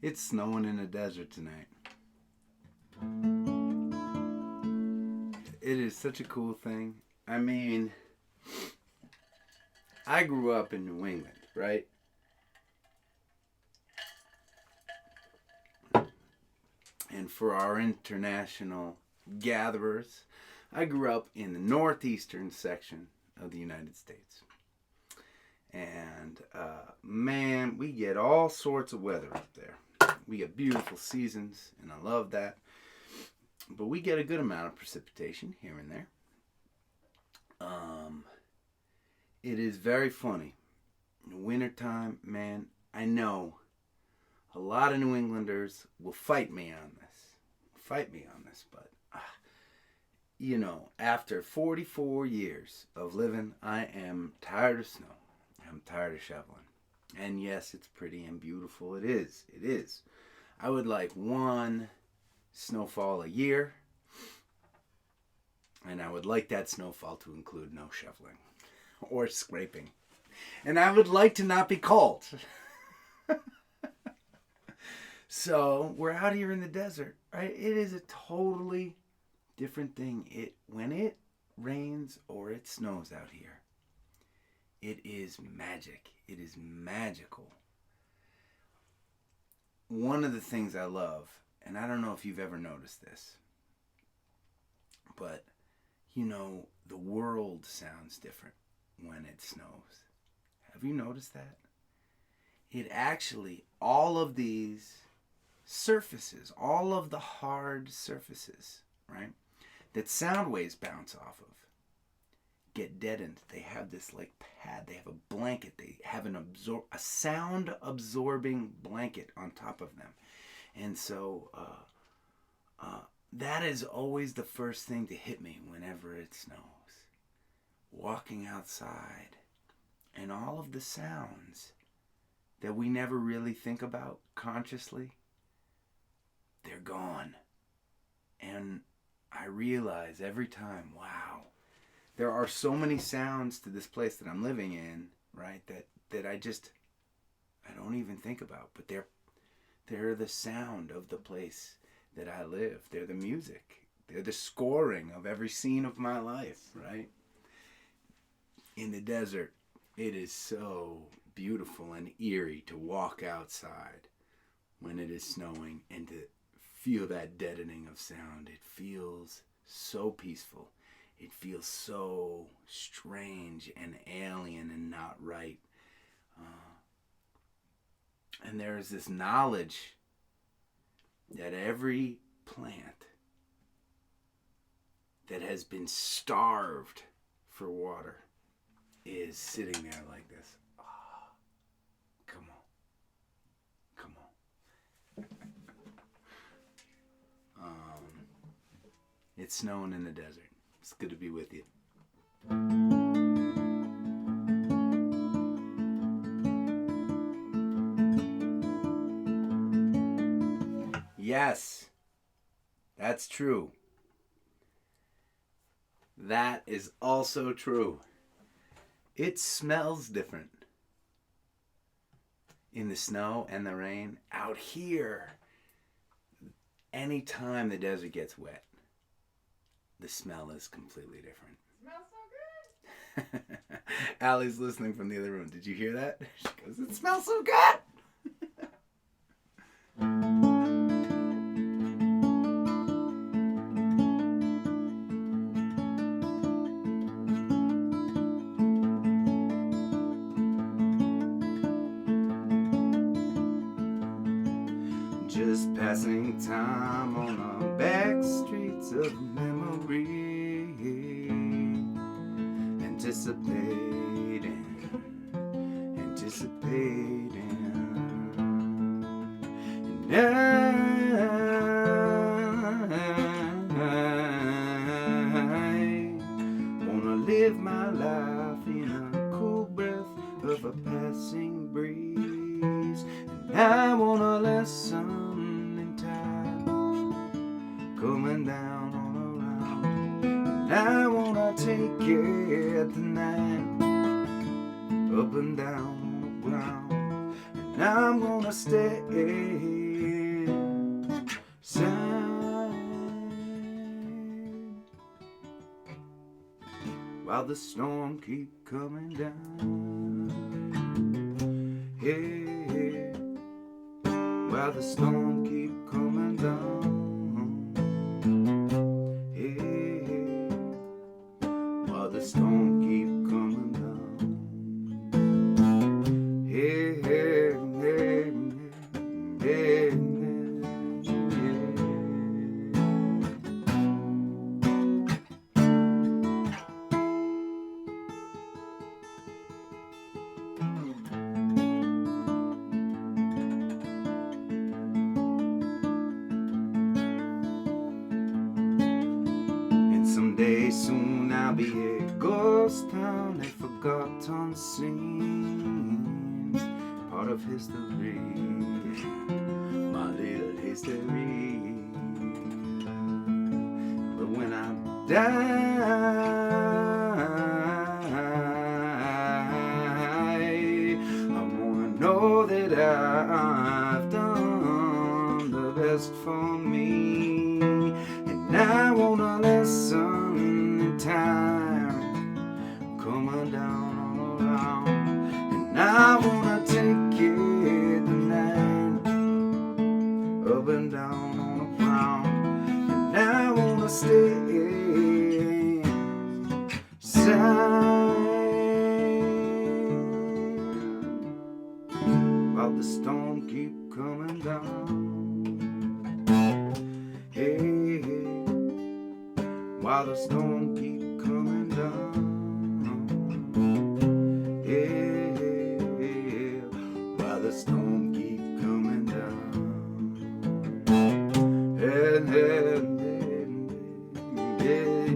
It's snowing in the desert tonight. It is such a cool thing. I mean, I grew up in New England, right? And for our international gatherers, I grew up in the northeastern section of the United States. And man, we get all sorts of weather up there. We get beautiful seasons, and I love that. But we get a good amount of precipitation here and there. It is very funny. In the wintertime, man, I know a lot of New Englanders will fight me on this. But, you know, after 44 years of living, I am tired of snow. I'm tired of shoveling. And yes, it's pretty and beautiful. It is. I would like one snowfall a year. And I would like that snowfall to include no shoveling or scraping. And I would like to not be cold. So we're out here in the desert, right? It is a totally different thing. When it rains or it snows out here, it is magic. It is magical. One of the things I love, and I don't know if you've ever noticed this, but you know, the world sounds different when it snows. Have you noticed that? It actually, all of these surfaces, all of the hard surfaces, right, that sound waves bounce off of, get deadened. They have this like pad, they have a blanket, they have a sound absorbing blanket on top of them. And so that is always the first thing to hit me whenever it snows. Walking outside and all of the sounds that we never really think about consciously, they're gone. And I realize every time, wow, there are so many sounds to this place that I'm living in, right, that I don't even think about. But they're the sound of the place that I live. They're the music. They're the scoring of every scene of my life, right? In the desert, it is so beautiful and eerie to walk outside when it is snowing and to feel that deadening of sound. It feels so peaceful. It feels so strange and alien and not right. And there is this knowledge that every plant that has been starved for water is sitting there like this. Oh, come on. It's snowing in the desert. It's good to be with you. Yes, that's true. That is also true. It smells different in the snow and the rain. Out here, anytime the desert gets wet, the smell is completely different. It smells so good. Allie's listening from the other room. Did you hear that? She goes, it smells so good. Just passing time on the back streets of memory, anticipating. And I wanna live my life in a cool breath of a passing breeze, and I wanna listen in time coming down all around, and I wanna take it tonight up and down on the ground, and I'm gonna stay the storm keep coming down. Hey, hey, while the storm keep coming down. Hey, hey, while the storm keep coming down. Hey, hey, hey, hey, hey. Someday soon I'll be a ghost town, a forgotten scene, part of history, my little history. But when I die, I wanna know that I've done the best for me, and I wanna listen in time coming down all around, and I wanna take it tonight up and down on the ground, and I wanna stay while the storm keep coming down. Hey, hey, while the storm keep coming down. Hey, hey, hey, while the storm keep coming down. Hey, hey, hey,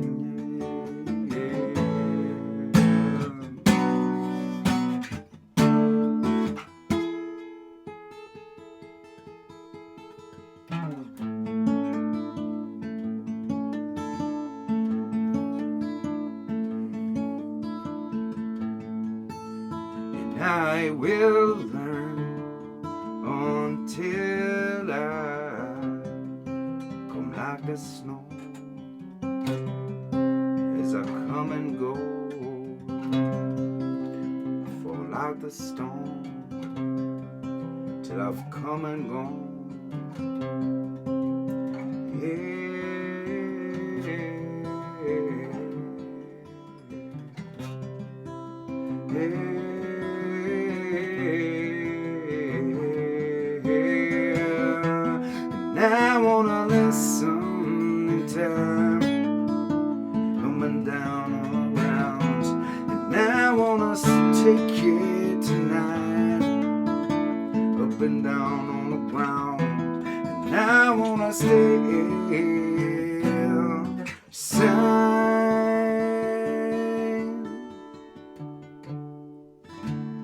I will learn until I come like the snow as I come and go, fall like the storm till I've come and gone. I wanna listen in time coming down all around, and I wanna take it tonight up and down on the ground, and I wanna stay silent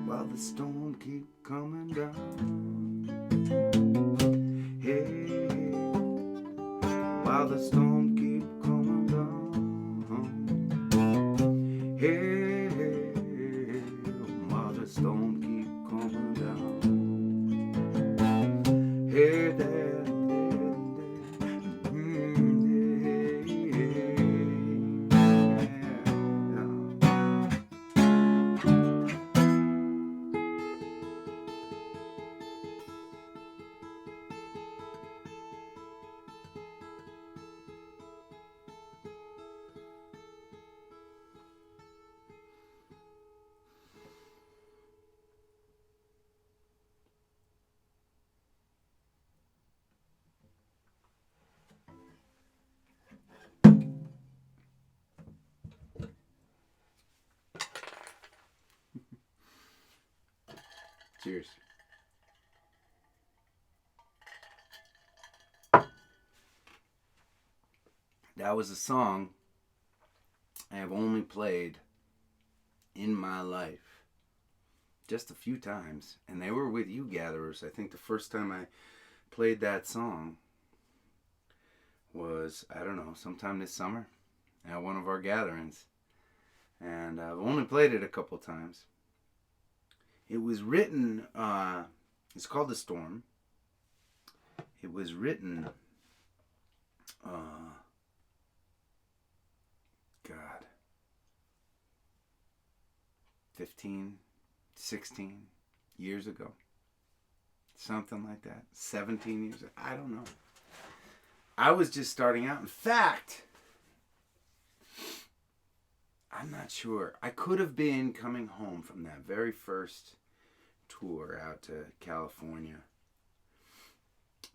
while the storm keep coming down. Hey, while the storm keep coming down. Hey, while the storm keep coming down. Hey, there. Cheers. That was a song I have only played in my life just a few times, and they were with you gatherers. I think the first time I played that song was, I don't know, sometime this summer at one of our gatherings, and I've only played it a couple times. It was written, it's called The Storm. It was written, God, 15, 16 years ago. Something like that. 17 years ago. I don't know. I was just starting out. In fact, I'm not sure. I could have been coming home from that very first tour out to California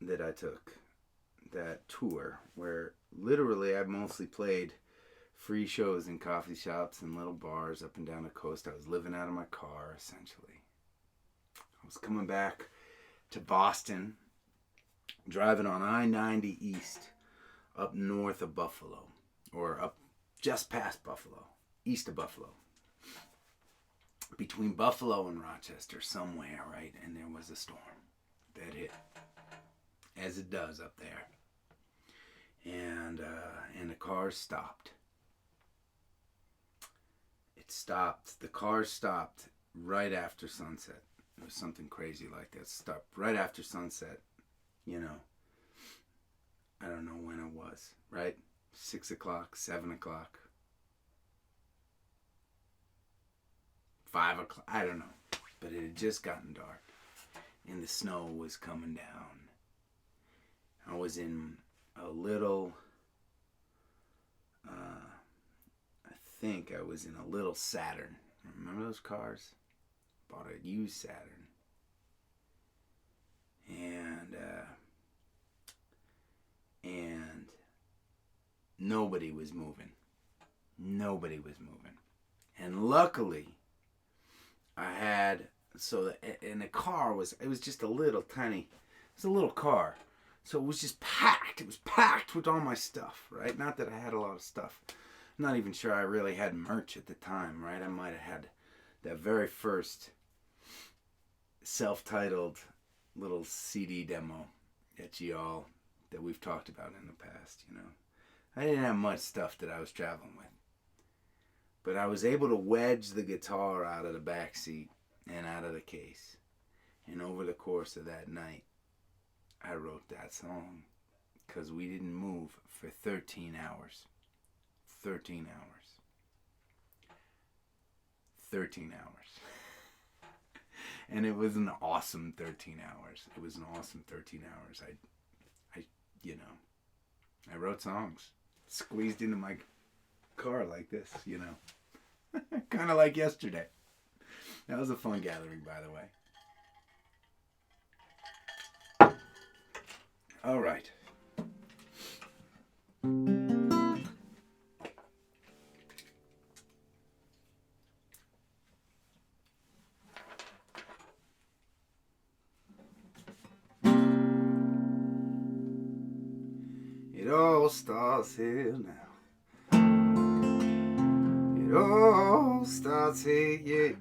that I took. That tour where literally I mostly played free shows in coffee shops and little bars up and down the coast. I was living out of my car, essentially. I was coming back to Boston, driving on I-90 East, up north of Buffalo, or up just past Buffalo, east of Buffalo. Between Buffalo and Rochester, somewhere, right? And there was a storm that hit, as it does up there. And the car stopped. It stopped. The car stopped right after sunset. It was something crazy like that. Stopped right after sunset. You know, I don't know when it was, right? 6 o'clock, 7 o'clock, 5 o'clock. I don't know. But it had just gotten dark. And the snow was coming down. I was in a little, I think I was in a little Saturn. Remember those cars? Bought a used Saturn. And nobody was moving. Nobody was moving. And luckily, I had, and the car was, it was just a little tiny, it was a little car. So it was just packed. It was packed with all my stuff, right? Not that I had a lot of stuff. I'm not even sure I really had merch at the time, right? I might have had that very first self-titled little CD demo that we've talked about in the past, you know. I didn't have much stuff that I was traveling with. But I was able to wedge the guitar out of the back seat and out of the case. And over the course of that night, I wrote that song because we didn't move for 13 hours. 13 hours. 13 hours. And it was an awesome 13 hours. It was an awesome 13 hours. I wrote songs. Squeezed into my car like this, you know. Kind of like yesterday. That was a fun gathering, by the way. All right. It all starts here now. It all starts here, yeah.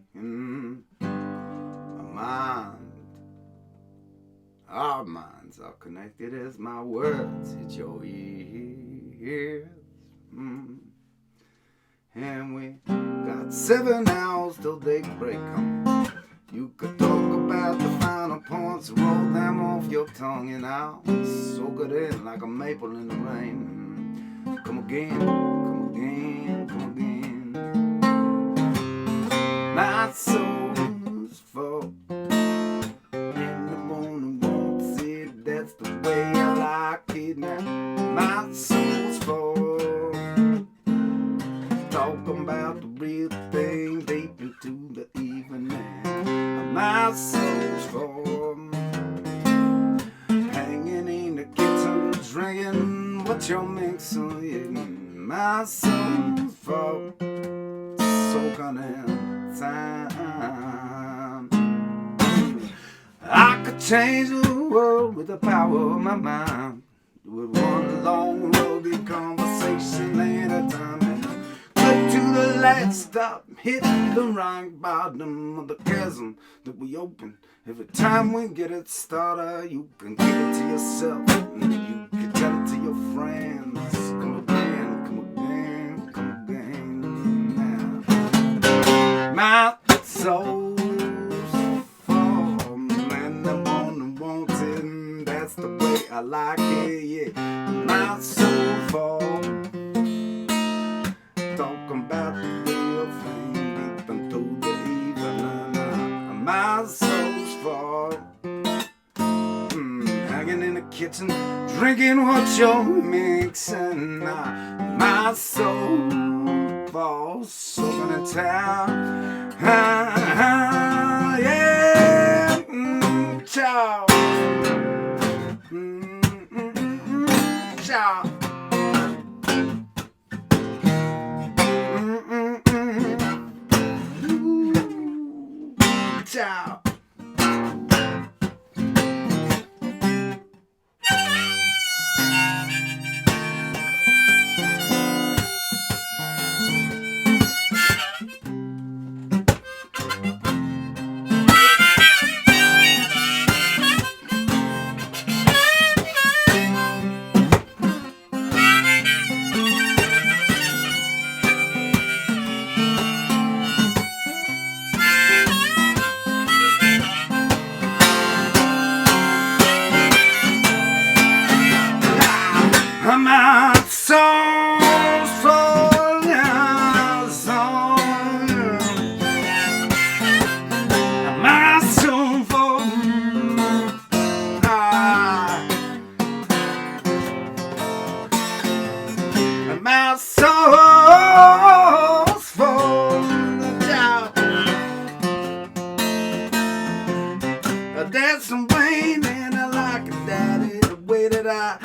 My mind. Our minds are connected as my words hit your ears. And we got 7 hours till daybreak. You could talk about the final points, roll them off your tongue, and I'll soak it in like a maple in the rain. Come again, come again, come again. My soul's full. That's the way I like it now. My soul's full. Talking about the real thing deep into the evening. My soul's full. Hanging in the kitchen, drinking what you're mixing. Yeah. My soul's full. Soaking in time. I could change the world with the power of my mind. With one long rugged conversation at a time. And cut to the last stop, hit the rock bottom of the chasm that we open. Every time we get it started, you can give it to yourself. And you can tell it to your friends. Come again, come again, come again. Now, my soul. That's the way I like it, yeah. My soul fall. Talking about the real thing deep into the my soul's for hanging in the kitchen, drinking what you're mixing. My soul falls soaking in town. Yeah, ciao. Ciao. Ciao. My soul's falling on my soul falling. My soul's falling down. There's some way that I like it, daddy, the way that I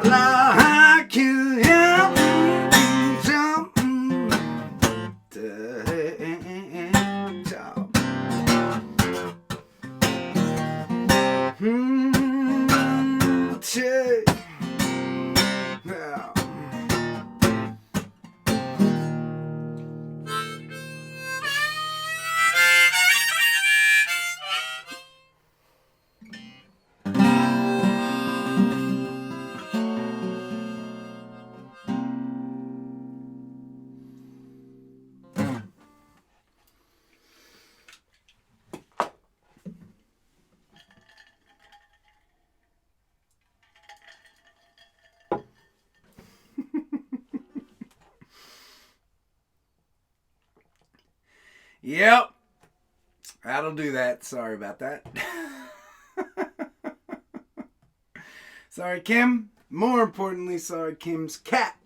like you, yeah. Jump to jump. Yeah. Yep, that'll do that. Sorry about that. Sorry, Kim. More importantly, sorry, Kim's cat.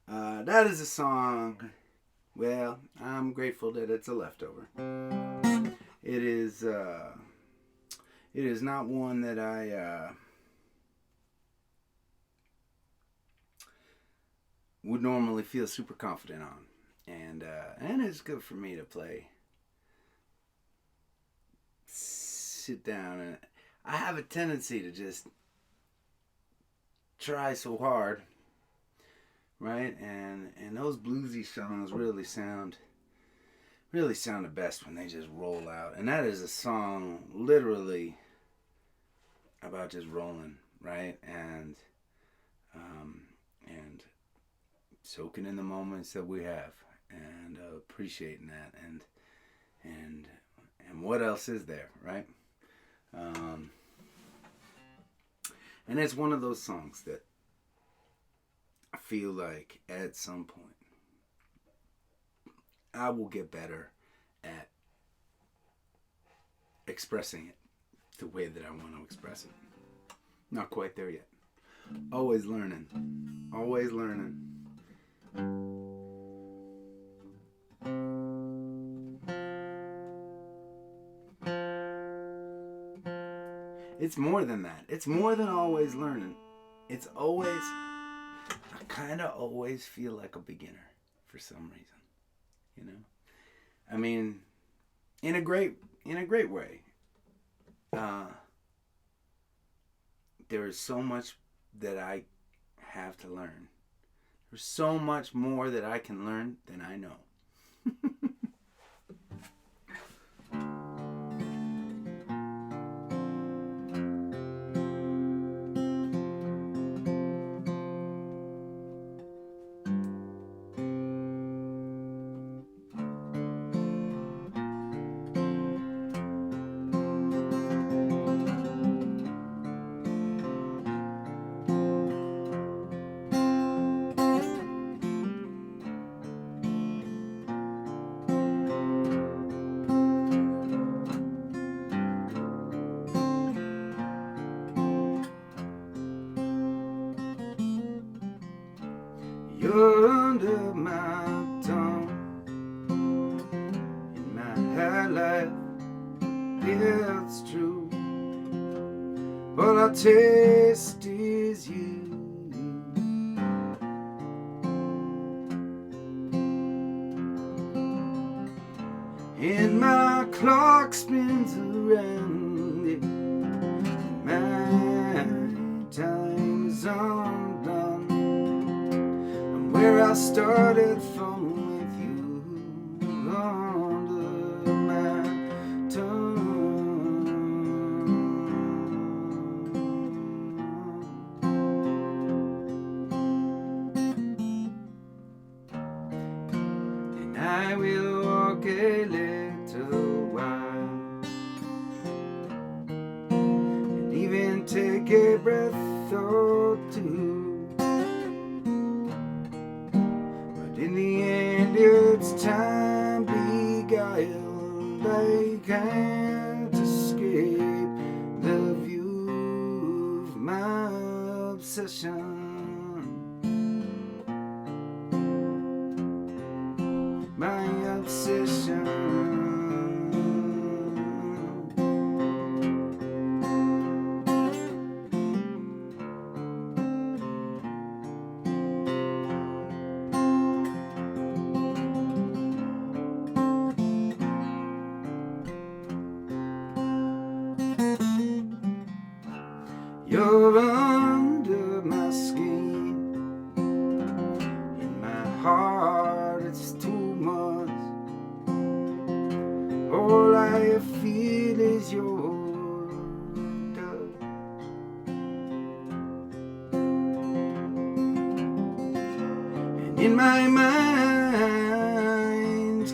That is a song. Well, I'm grateful that it's a leftover. It is not one that I would normally feel super confident on, and it's good for me to play. Sit down, and I have a tendency to just try so hard, right? And those bluesy songs really sound the best when they just roll out. And that is a song literally about just rolling, right? And soaking in the moments that we have, and appreciating that, and what else is there, right? And it's one of those songs that I feel like at some point I will get better at expressing it the way that I want to express it. Not quite there yet. Always learning. Always learning. It's more than that. It's more than always learning. It's always, I kind of always feel like a beginner for some reason, you know? I mean, in a great way. There is so much that I have to learn. There's so much more that I can learn than I know. You're under my tongue, in my highlight, it's true. All I taste is you. And my clock spins around it. My time is undone. I'm where I started from with you, under my tongue. And I will walk a little while, and even take a breath or two. But in the end, it's time beguiled. I can't escape the view of my obsession. My obsession. You're under my skin, in my heart it's too much. All I feel is your touch. And in my mind,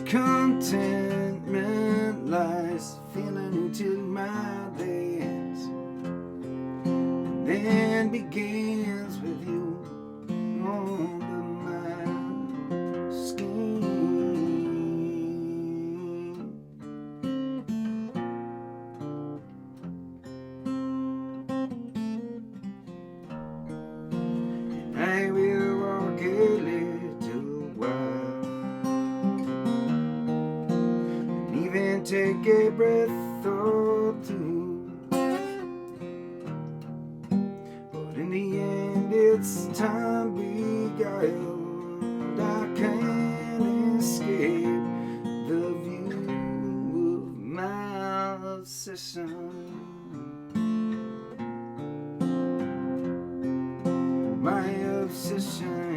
contentment lies, feeling until my day ends, and then begins with you under my skin. I will walk a little while, and even take a breath or two. But in the end, it's time beguiled. I can't escape the view of my obsession. My obsession.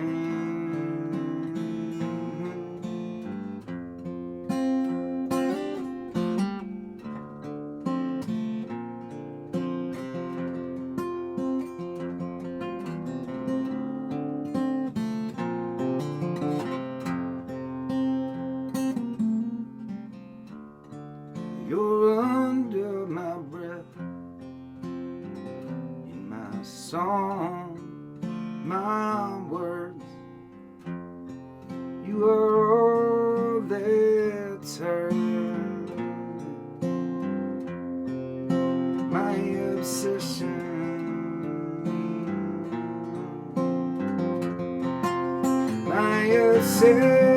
You're under my breath, in my song, my words. You are all that's heard. My obsession. My obsession.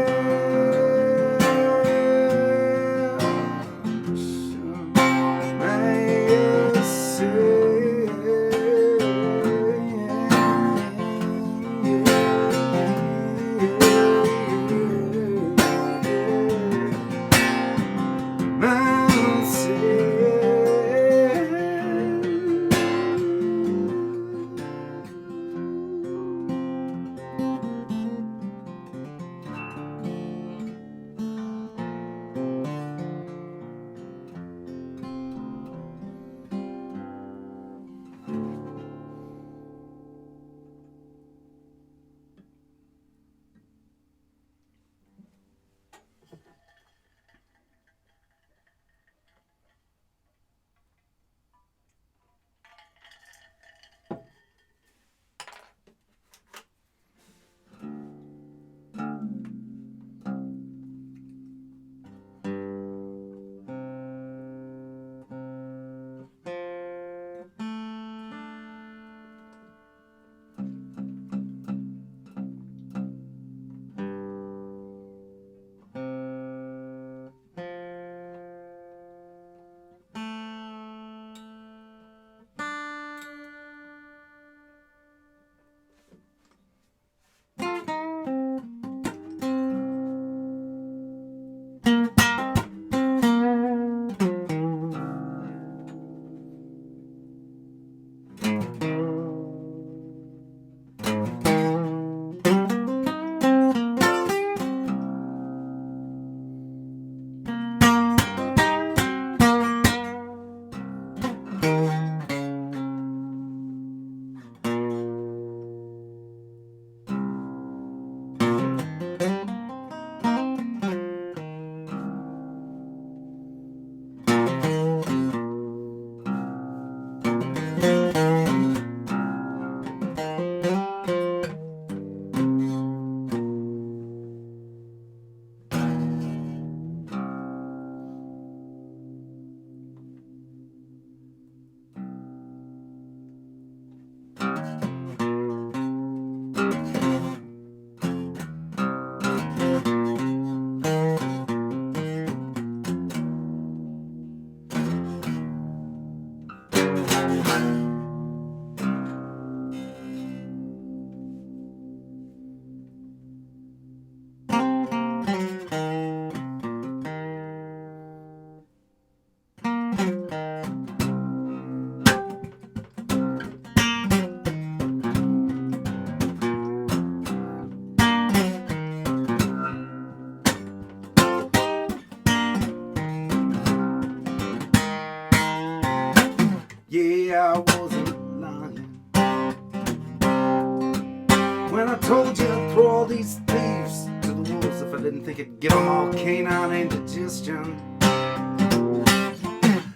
told you I'd throw all these thieves to the wolves if I didn't think it'd give them all canine indigestion.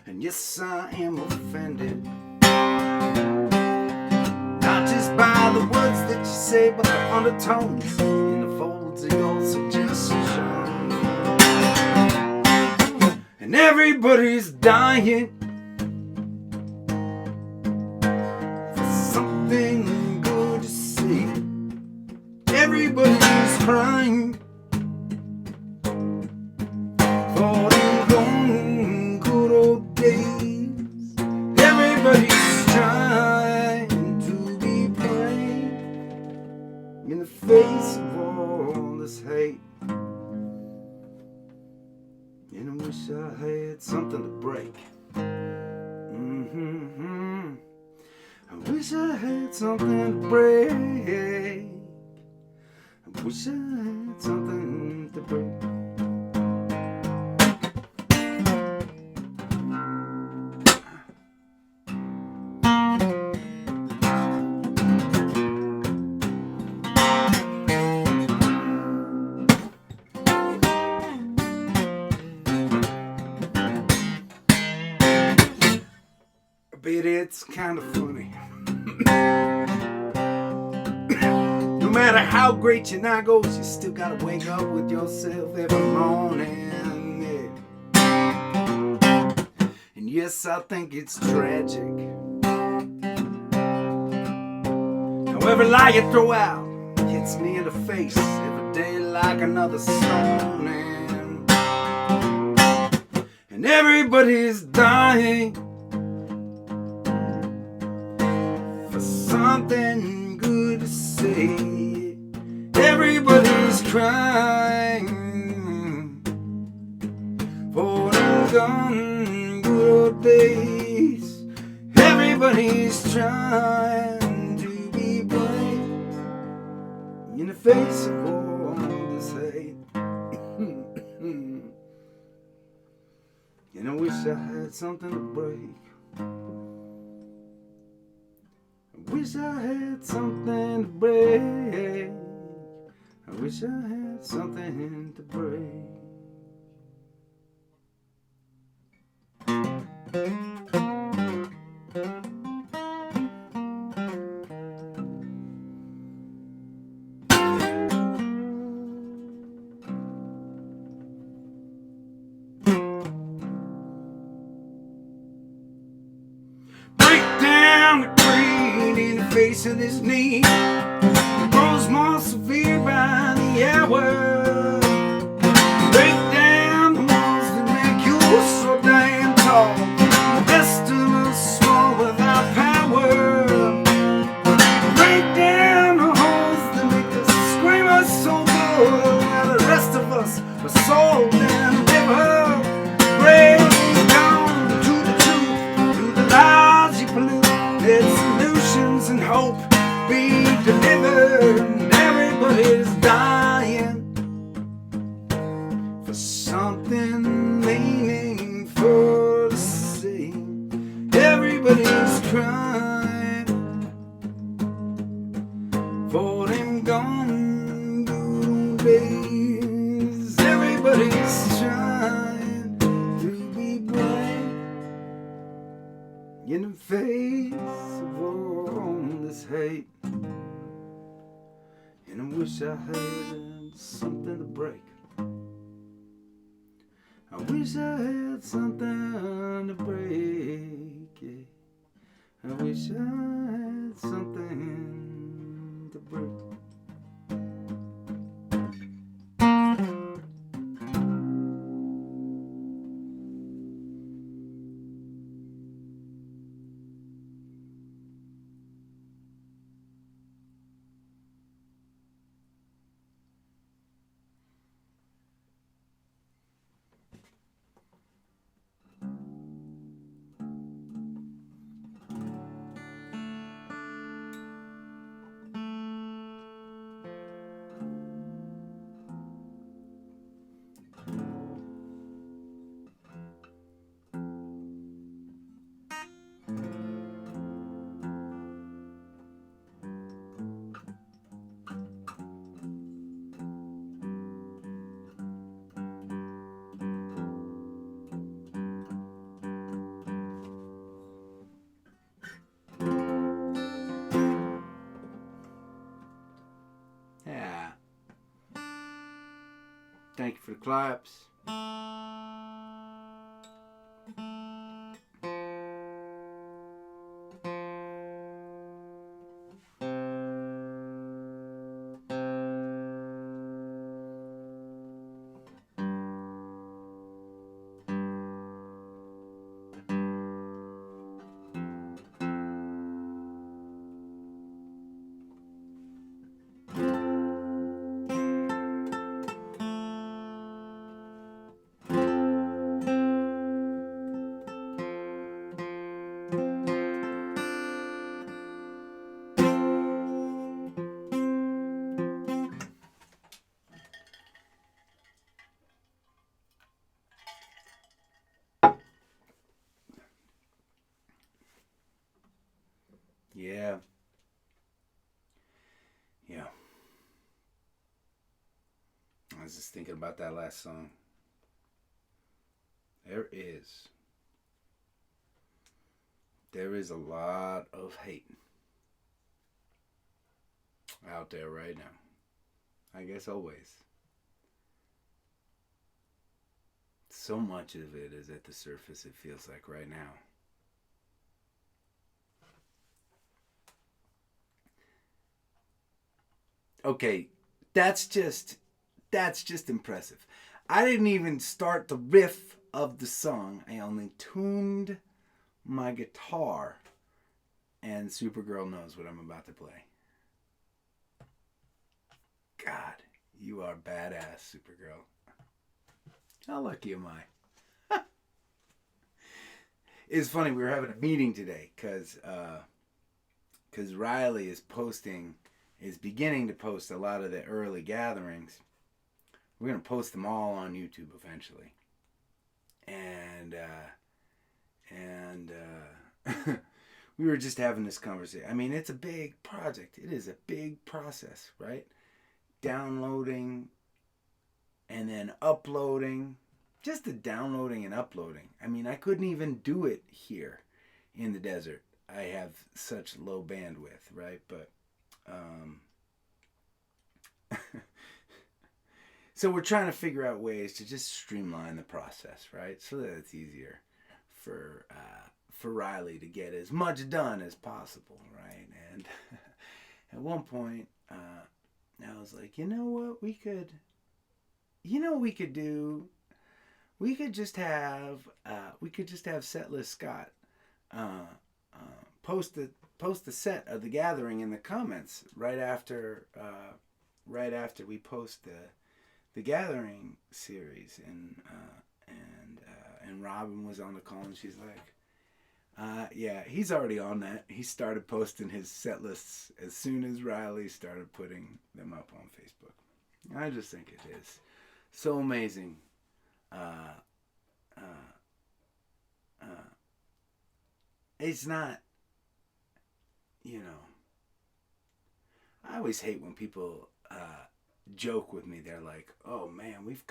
And yes, I am offended, not just by the words that you say, but the undertones in the folds of your suggestion. And everybody's dying for something good to see. Everybody's crying for them gone good old days. Everybody's trying to be brave in the face of all this hate. And I wish I had something to break. I wish I had something to break. I wish I had something to break. But it's kind of funny. No matter how great your night goes, you still gotta wake up with yourself every morning. Yeah. And yes, I think it's tragic. However lie you throw out hits me in the face every day like another stone. And everybody's dying for something good to say. Everybody's crying for them gone good old days. Everybody's trying to be brave in the face of all this hate. And I wish I had something to break. I wish I had something to break. I wish I had something to break. Break down the greed in the face of this need. It grows more severe by the hour. Break down the walls that make you so damn tall. The rest of us small without power. Break down the holes that make us scream us so good. While the rest of us are so damn bitter. Break down to the truth, to the lies you pollute. Let solutions and hope be delivered. Everybody's dying for something meaningful to see. Everybody's crying for them gone good old days. Everybody's trying to be brave in the face of all this hate. And I wish I had something to break. I wish I had something to break. Yeah. I wish I had something to break. Thank you for the claps. Yeah. Yeah. I was just thinking about that last song. There is a lot of hate out there right now. I guess always. So much of it is at the surface, it feels like right now. Okay, that's just impressive. I didn't even start the riff of the song. I only tuned my guitar, and Supergirl knows what I'm about to play. God, you are badass, Supergirl. How lucky am I? It's funny, we were having a meeting today because Riley is beginning to post a lot of the early gatherings. We're going to post them all on YouTube eventually. And we were just having this conversation. I mean, it's a big project. It is a big process, right? Downloading and then uploading. Just the downloading and uploading. I mean, I couldn't even do it here in the desert. I have such low bandwidth, right? But so we're trying to figure out ways to just streamline the process, right? So that it's easier for Riley to get as much done as possible, right? And at one point, I was like, you know what we could do? We could just have Setlist Scott post the set of the gathering in the comments right after we post the gathering series, and Robin was on the call, and she's like, yeah, he's already on that. He started posting his set lists as soon as Riley started putting them up on Facebook. I just think it is so amazing. It's not, I always hate when people joke with me. They're like, oh man, we've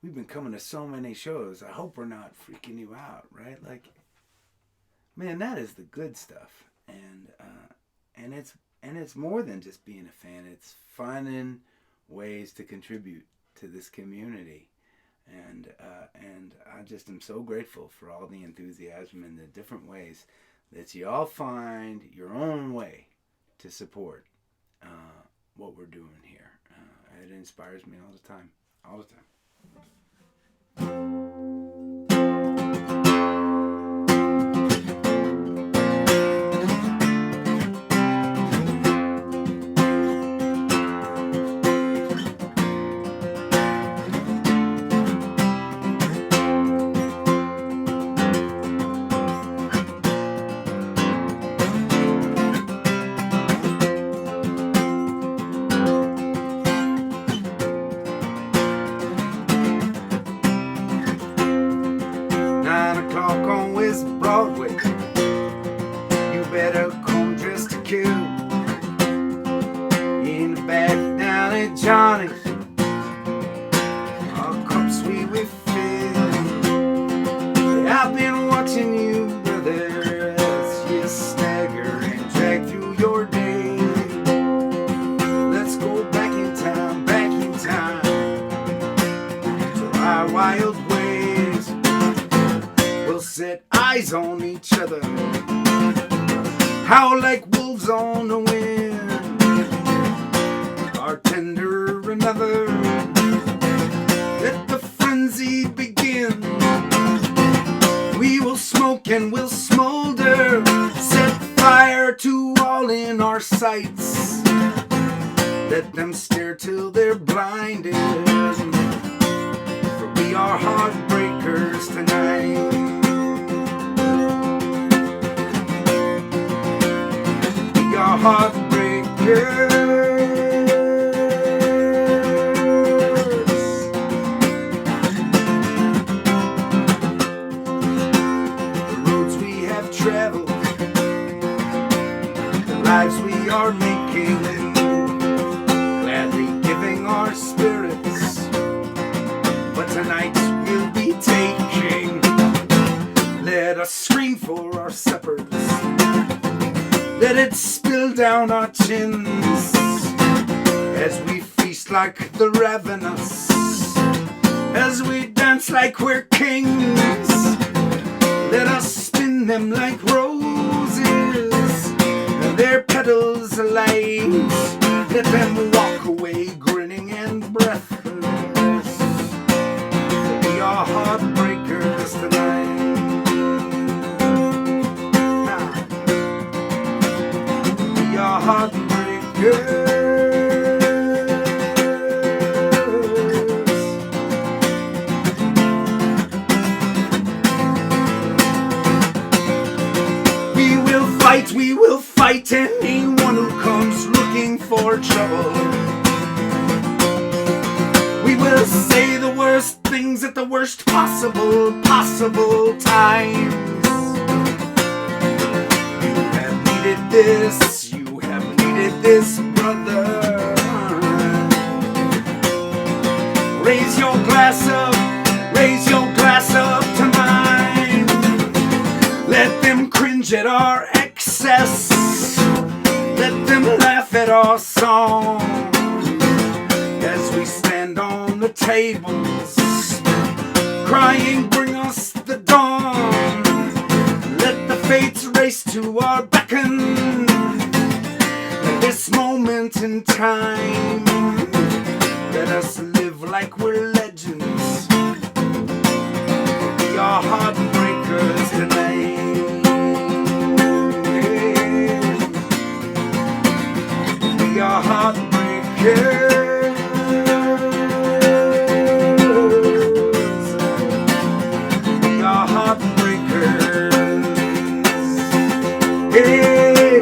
been coming to so many shows. I hope we're not freaking you out, right? Like, man, that is the good stuff. And it's more than just being a fan. It's finding ways to contribute to this community. And I just am so grateful for all the enthusiasm and the different ways that you all find your own way to support what we're doing here. It inspires me all the time. All the time. Johnny's, our cups we will fill. I've been watching you, brother, as you stagger and drag through your day. Let's go back in time, wild ways. We'll set eyes on each other, howl like wolves on the wind. Bartender, another, let the frenzy begin. We will smoke and we'll smolder, set fire to all in our sights. Let them stare till they're blinded, for we are heartbreakers tonight. We are heartbreakers. The roads we have traveled, the lives we are making, our spirits, but tonight we'll be taking. Let us scream for our suppers, let it spill down our chins, as we feast like the ravenous, as we dance like we're kings. Let us spin them like roses, their petals alight. Let them walk away grinning and breathless. We are heartbreakers tonight. We are heartbreakers. We will fight anyone who comes looking for trouble. We will say the worst things at the worst possible times. You have needed this, brother. Raise your glass up to mine. Let them cringe at our excess. Let them laugh at our song as we stand on the tables, crying, bring us the dawn. Let the fates race to our beckon. At this moment in time, let us live like we're legends. We are heartbreakers tonight. We are heartbreakers. We are heartbreakers. Hey.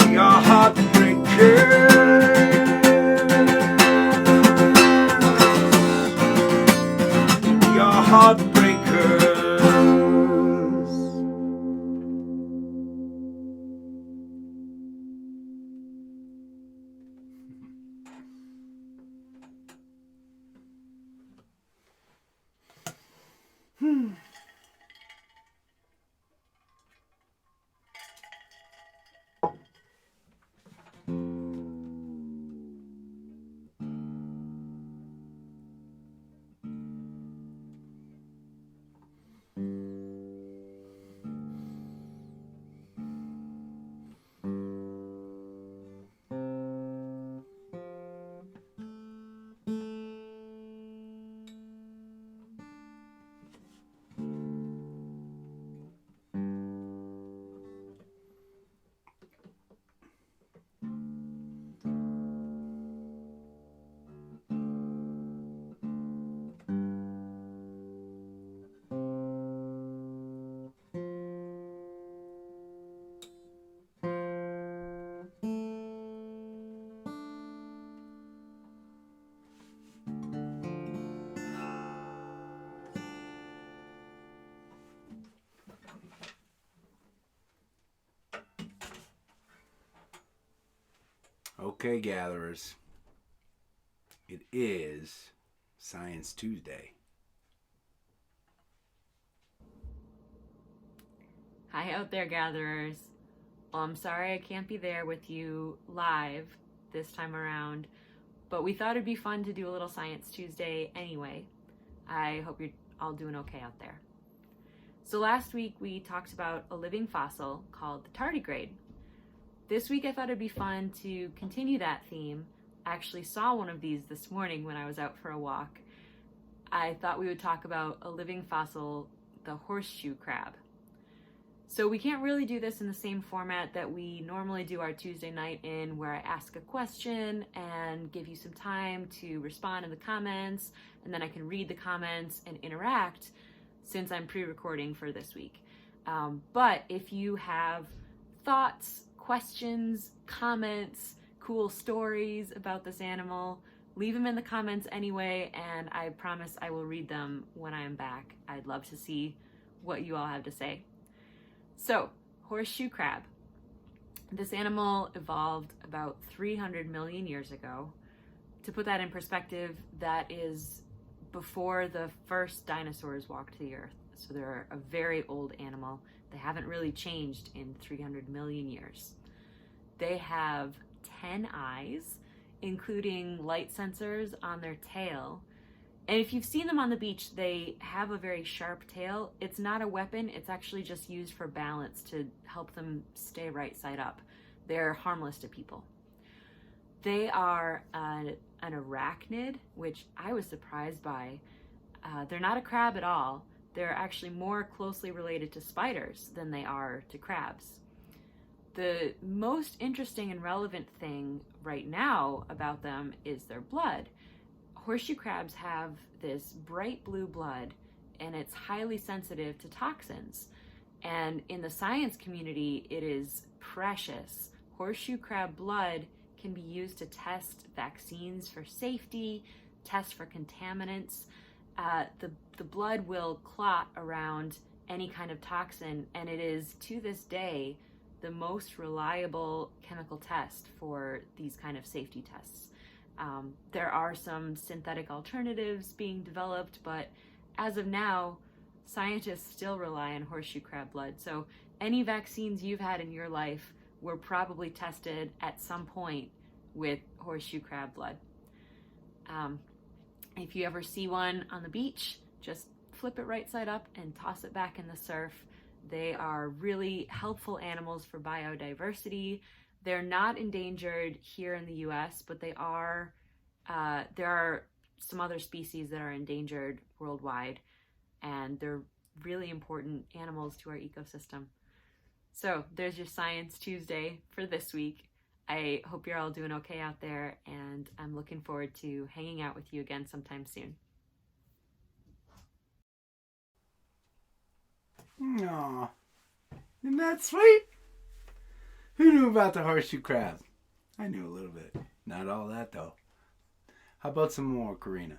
We are heartbreakers. We are heartbreakers. Okay, gatherers, it is Science Tuesday. Hi out there, gatherers. Well, I'm sorry I can't be there with you live this time around, but we thought it'd be fun to do a little Science Tuesday anyway. I hope you're all doing okay out there. So last week we talked about a living fossil called the tardigrade. This week I thought it'd be fun to continue that theme. I actually saw one of these this morning when I was out for a walk. I thought we would talk about a living fossil, the horseshoe crab. So we can't really do this in the same format that we normally do our Tuesday night in, where I ask a question and give you some time to respond in the comments, and then I can read the comments and interact since I'm pre-recording for this week. But if you have thoughts, questions, comments, cool stories about this animal, leave them in the comments anyway, and I promise I will read them when I am back. I'd love to see what you all have to say. So, horseshoe crab. This animal evolved about 300 million years ago. To put that in perspective, that is before the first dinosaurs walked the earth. So they're a very old animal. They haven't really changed in 300 million years. They have 10 eyes, including light sensors on their tail. And if you've seen them on the beach, they have a very sharp tail. It's not a weapon, it's actually just used for balance to help them stay right side up. They're harmless to people. They are an arachnid, which I was surprised by. They're not a crab at all. They're actually more closely related to spiders than they are to crabs. The most interesting and relevant thing right now about them is their blood. Horseshoe crabs have this bright blue blood, and it's highly sensitive to toxins. And in the science community, it is precious. Horseshoe crab blood can be used to test vaccines for safety, test for contaminants. The blood will clot around any kind of toxin, and it is, to this day, the most reliable chemical test for these kind of safety tests. There are some synthetic alternatives being developed, but as of now, scientists still rely on horseshoe crab blood. So any vaccines you've had in your life were probably tested at some point with horseshoe crab blood. If you ever see one on the beach, just flip it right side up and toss it back in the surf. They are really helpful animals for biodiversity. They're not endangered here in the US, but they are, there are some other species that are endangered worldwide, and they're really important animals to our ecosystem. So there's your Science Tuesday for this week. I hope you're all doing okay out there, and I'm looking forward to hanging out with you again sometime soon. Aw, isn't that sweet? Who knew about the horseshoe crab? I knew a little bit. Not all that, though. How about some more, Corinna?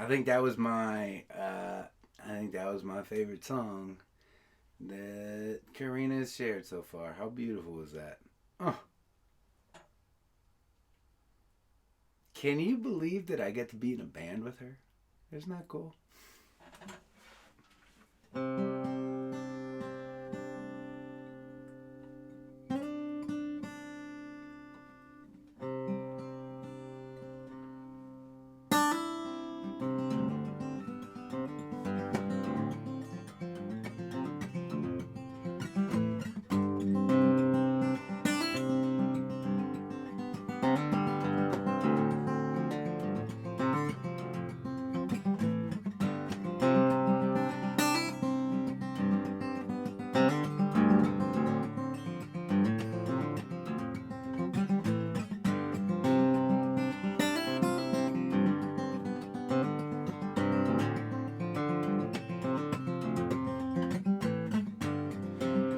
I think that was my favorite song that Corinna has shared so far. How beautiful was that? Oh. Can you believe that I get to be in a band with her? Isn't that cool?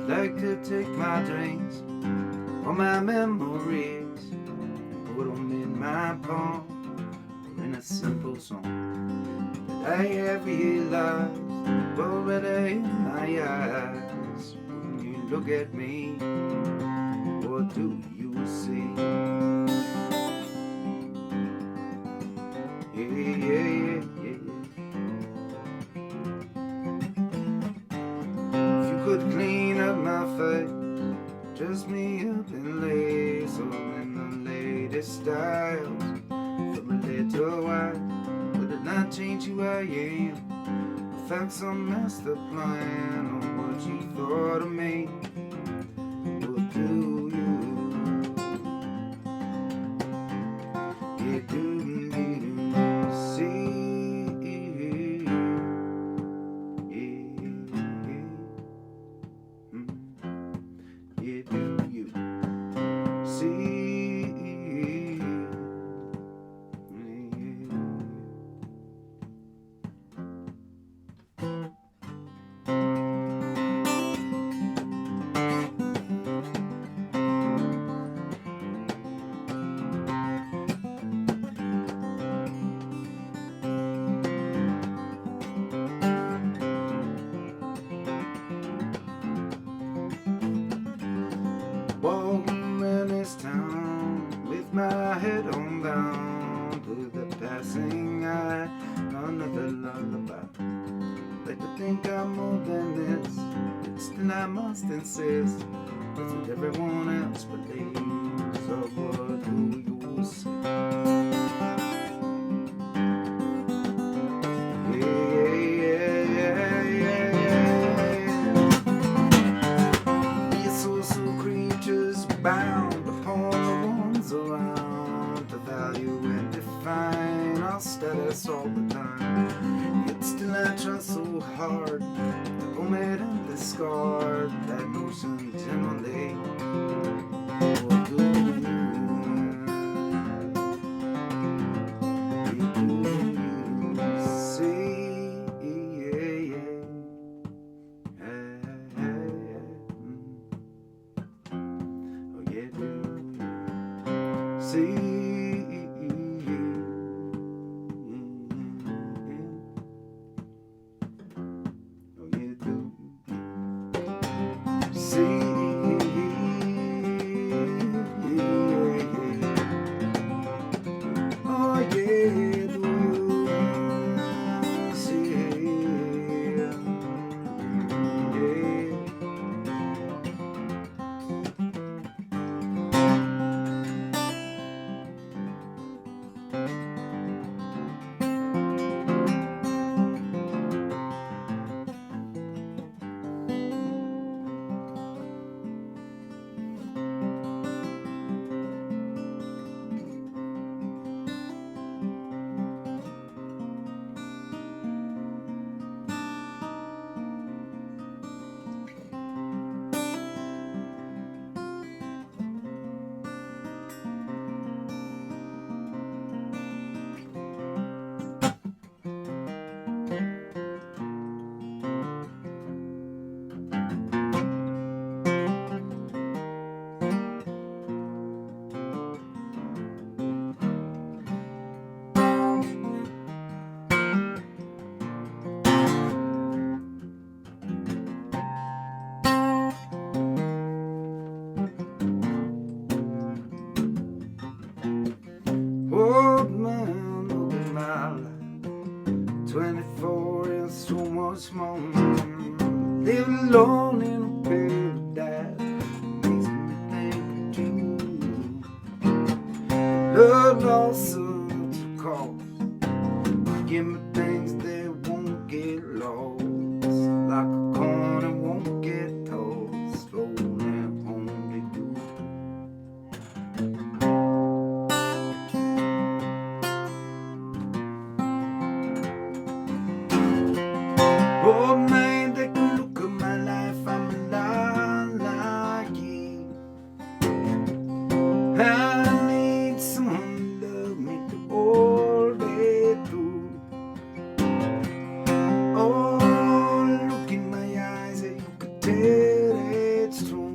Like to take my dreams or my memories and put them in my palm or in a simple song that I have realized already in my eyes. When you look at me, what do you see? Yeah, yeah, yeah, yeah. If you could clean up my face, dress me up in lace or in the latest styles, for a little while, would it not change who I am? I found some master plan on what you thought of me. What do you? Yeah, do you see? Yeah, do you see? Walking in this town with my head on down to the passing eye, another lullaby. Like to think I'm more than this, but still I must insist that's what everyone else believes. So what do you say? Bound upon the ones around to value and define our status all the time. Yet still I try so hard to omit and discard that notion generally. What do you see? See, oh yeah, do see, this morning, living alone in a paradise, makes me think of you. Love lost such a cause, give me things that won't get lost, like a corn that won't get tossed, rolling home to you. Oh man, take a look at my life, I'm a lot like you. I need someone to love me the whole day through. Oh, look in my eyes, and you could tell it's true.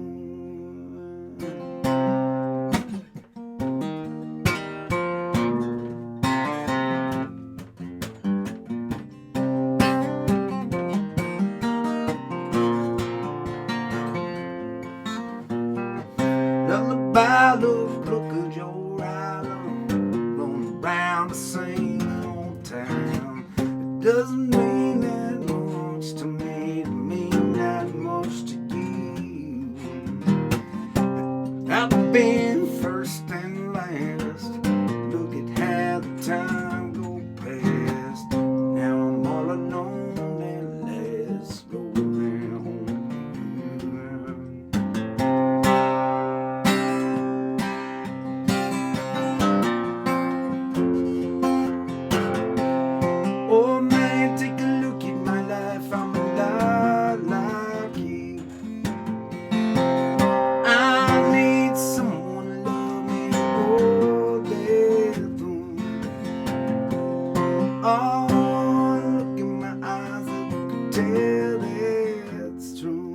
Lullaby, look at your island, rolling around the same old town. It doesn't mean that much to me, it mean that much to you. I've been first and last, look at how the time go past. Now I'm all alone at last, rolling home to you. Oh man, take a look at my life, I'm a lot like you. I need someone to love me all day through. Oh, look in my eyes, and you can tell it's true.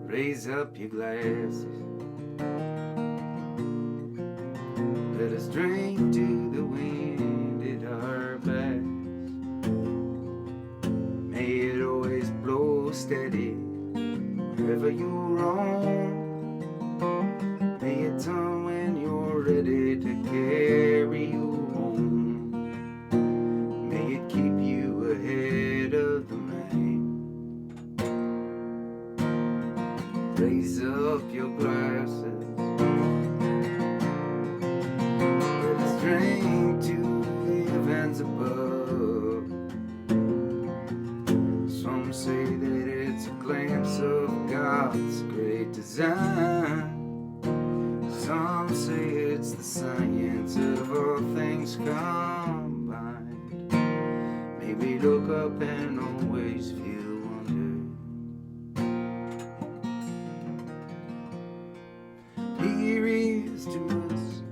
Raise up your glasses, let us drink to the wind at our backs. May it always blow steady wherever you roam. May it turn when you're ready to carry you home. May it keep you ahead of the rain. Raise up your glasses, let us drink to the heavens above. Some say that it's a glimpse of God's great design. Some say it's the science of all things combined. Maybe look up and always feel wonder. Here is to us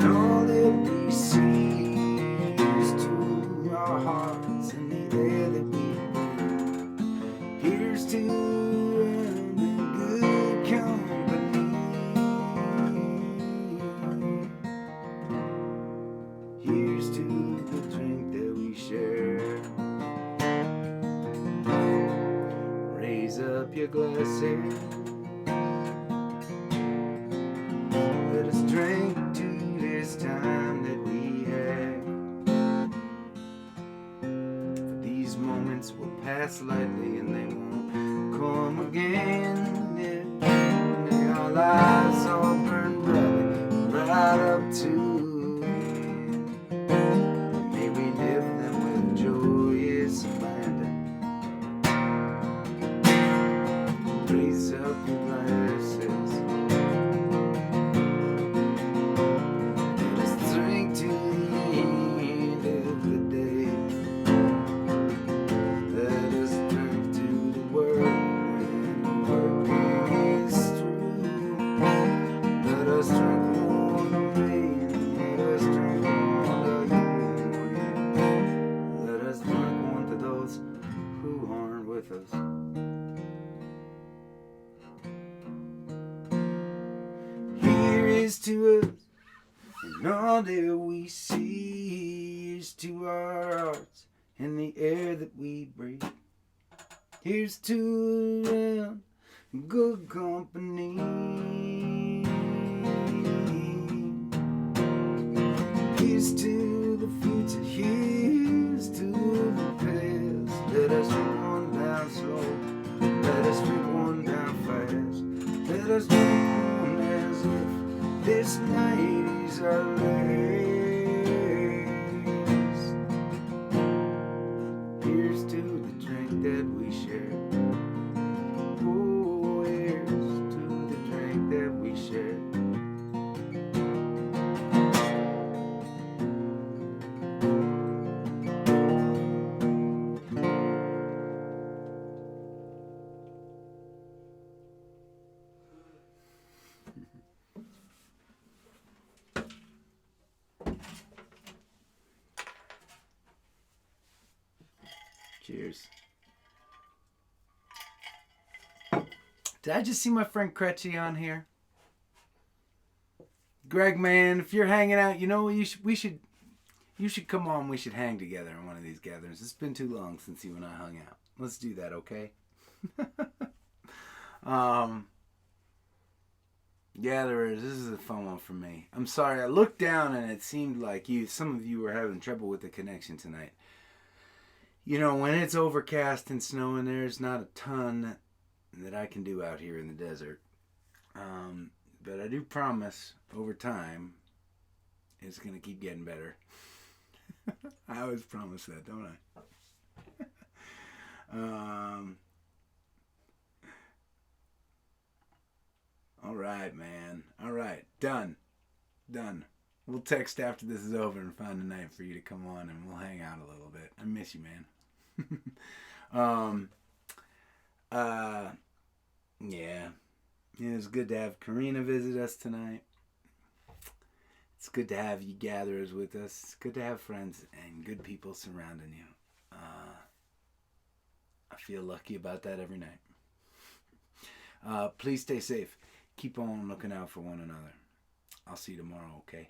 all that we see. Here's to our hearts and the air that we breathe. Here's to the good company. Here's to the drink that we share. Raise up your glasses, let us drink to this time that we had. For these moments will pass lightly and they won't come again. Yeah. May our lives all burn brightly right up to end. May we live them with joyous abandon. Raise up your glasses, Here's to us, and all that we see. Here's to our hearts and the air that we breathe. Here's to good company. Here's to the future. Here's to the past. Let us drink one down slow. Let us drink one down fast. Let us drink one as if this night is our last. Here's to the drink that we share. Oh, here's to the drink that we share. Cheers. Did I just see my friend Kretchy on here? Greg, man, if you're hanging out, you know, you should come on. We should hang together in one of these gatherings. It's been too long since you and I hung out. Let's do that, okay? Gatherers, this is a fun one for me. I'm sorry, I looked down and it seemed like some of you were having trouble with the connection tonight. You know, when it's overcast and snowing, there's not a ton that I can do out here in the desert. But I do promise, over time, it's going to keep getting better. I always promise that, don't I? All right, man. All right. Done. We'll text after this is over and find a night for you to come on and we'll hang out a little bit. I miss you, man. Yeah. It was good to have Corinna visit us tonight. It's good to have you gatherers with us. It's good to have friends and good people surrounding you. I feel lucky about that every night. Please stay safe. Keep on looking out for one another. I'll see you tomorrow, okay?